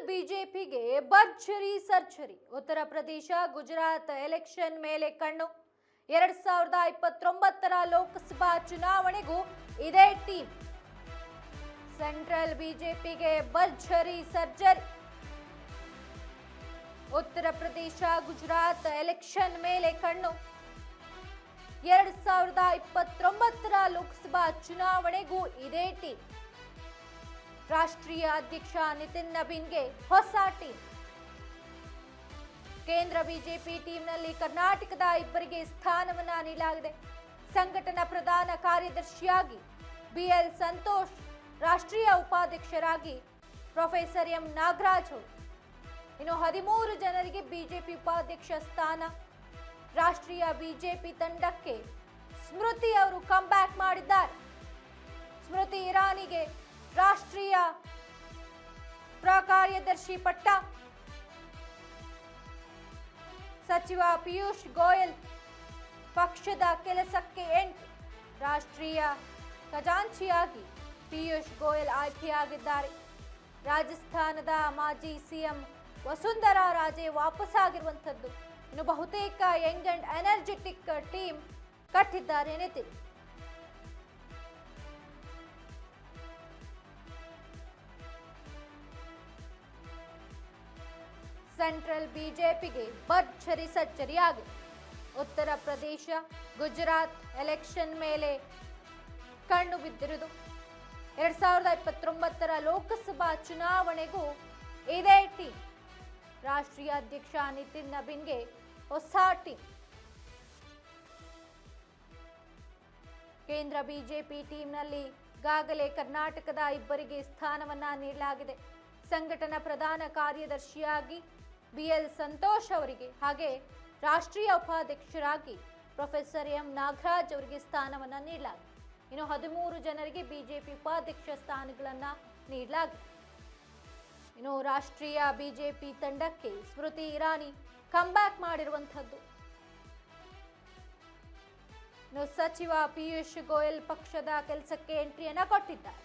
ಬಿಜೆಪಿಗೆ ಭರ್ಜರಿ surgery. Uttar Pradesh Gujarat election ಮೇಲೆ ಕಣ್ಣು. 2029ರ ಲೋಕಸಭಾ ಚುನಾವಣೆಗೂ ಇದೇ ಟೀಮ್. ಸೆಂಟ್ರಲ್ ಬಿಜೆಪಿಗೆ ಭರ್ಜರಿ ಸರ್ಜರಿ. ಉತ್ತರ ಪ್ರದೇಶ ಗುಜರಾತ್ ಎಲೆಕ್ಷನ್ ಮೇಲೆ ಕಣ್ಣು. 2029ರ ಲೋಕಸಭಾ ಚುನಾವಣೆಗೂ ಇದೇ ಟೀಮ್. ರಾಷ್ಟ್ರೀಯ ಅಧ್ಯಕ್ಷ ನಿತಿನ್ ನಬೀನ್ಗೆ ಹೊಸ ಟೀಮ್. ಕೇಂದ್ರ ಬಿಜೆಪಿ ಟೀಮ್ನಲ್ಲಿ ಕರ್ನಾಟಕದ ಇಬ್ಬರಿಗೆ ಸ್ಥಾನವನ್ನ ನೀಡಲಾಗಿದೆ. ಸಂಘಟನಾ ಪ್ರಧಾನ ಕಾರ್ಯದರ್ಶಿಯಾಗಿ ಬಿಎಲ್ ಸಂತೋಷ್, ರಾಷ್ಟ್ರೀಯ ಉಪಾಧ್ಯಕ್ಷರಾಗಿ ಪ್ರೊಫೆಸರ್ ಎಂ ನಾಗರಾಜ್. ಇನ್ನು 13 ಜನರಿಗೆ ಬಿಜೆಪಿ ಉಪಾಧ್ಯಕ್ಷ ಸ್ಥಾನ. ರಾಷ್ಟ್ರೀಯ ಬಿಜೆಪಿ ತಂಡಕ್ಕೆ ಸ್ಮೃತಿ ಅವರು ಕಮ್ಬ್ಯಾಕ್ ಮಾಡಿದ್ದಾರೆ. ಸ್ಮೃತಿ ಇರಾನಿಗೆ ರಾಷ್ಟ್ರೀಯ ಕಾರ್ಯದರ್ಶಿ ಪಟ್ಟ. ಸಚಿವ ಪಿಯೂಷ್ ಗೋಯಲ್ ಪಕ್ಷದ ಕೆಲಸಕ್ಕೆ ಎಂಟ್ರಿ. ರಾಷ್ಟ್ರೀಯ ಖಜಾಂಚಿಯಾಗಿ ಪಿಯೂಷ್ ಗೋಯಲ್ ಆಯ್ಕೆಯಾಗಿದ್ದಾರೆ. ರಾಜಸ್ಥಾನದ ಮಾಜಿ ಸಿಎಂ ವಸುಂಧರಾ ರಾಜೆ ವಾಪಸ್ಸಾಗಿರುವಂಥದ್ದು. ಇನ್ನು ಬಹುತೇಕ ಯಂಗ್ ಅಂಡ್ ಎನರ್ಜೆಟಿಕ್ ಟೀಮ್ ಕಟ್ಟಿದ್ದಾರೆ ನಿತಿನ್. ಸೆಂಟ್ರಲ್ ಬಿಜೆಪಿಗೆ ಭರ್ಜರಿ ಸರ್ಜರಿ ಆಗಿದೆ. ಉತ್ತರ ಪ್ರದೇಶ ಗುಜರಾತ್ ಎಲೆಕ್ಷನ್ ಮೇಲೆ ಕಣ್ಣು ಬಿದ್ದಿರುವುದು. 2029ರ ಲೋಕಸಭಾ ಚುನಾವಣೆಗೂ ಇದೇ ಟೀಮ್. ರಾಷ್ಟ್ರೀಯ ಅಧ್ಯಕ್ಷ ನಿತಿನ್ ನಬೀನ್ಗೆ ಹೊಸ ಟೀಮ್. ಕೇಂದ್ರ ಬಿಜೆಪಿ ಟೀಮ್ನಲ್ಲಿ ಈಗಾಗಲೇ ಕರ್ನಾಟಕದ ಇಬ್ಬರಿಗೆ ಸ್ಥಾನವನ್ನ ನೀಡಲಾಗಿದೆ. ಸಂಘಟನಾ ಪ್ರಧಾನ ಕಾರ್ಯದರ್ಶಿಯಾಗಿ ಬಿಎಲ್ ಸಂತೋಷ್ ಅವರಿಗೆ, ಹಾಗೆ ರಾಷ್ಟ್ರೀಯ ಉಪಾಧ್ಯಕ್ಷರಾಗಿ ಪ್ರೊಫೆಸರ್ ಎಂ ನಾಗರಾಜ್ ಅವರಿಗೆ ಸ್ಥಾನವನ್ನ ನೀಡಲಾಗಿದೆ. ಇನ್ನು 13 ಜನರಿಗೆ ಬಿಜೆಪಿ ಉಪಾಧ್ಯಕ್ಷ ಸ್ಥಾನಗಳನ್ನ ನೀಡಲಾಗಿದೆ. ಇನ್ನು ರಾಷ್ಟ್ರೀಯ ಬಿಜೆಪಿ ತಂಡಕ್ಕೆ ಸ್ಮೃತಿ ಇರಾನಿ ಕಮ್ಬ್ಯಾಕ್ ಮಾಡಿರುವಂತಹದ್ದು. ಇನ್ನು ಸಚಿವ ಪಿಯೂಷ್ ಗೋಯಲ್ ಪಕ್ಷದ ಕೆಲಸಕ್ಕೆ ಎಂಟ್ರಿಯನ್ನ ಕೊಟ್ಟಿದ್ದಾರೆ.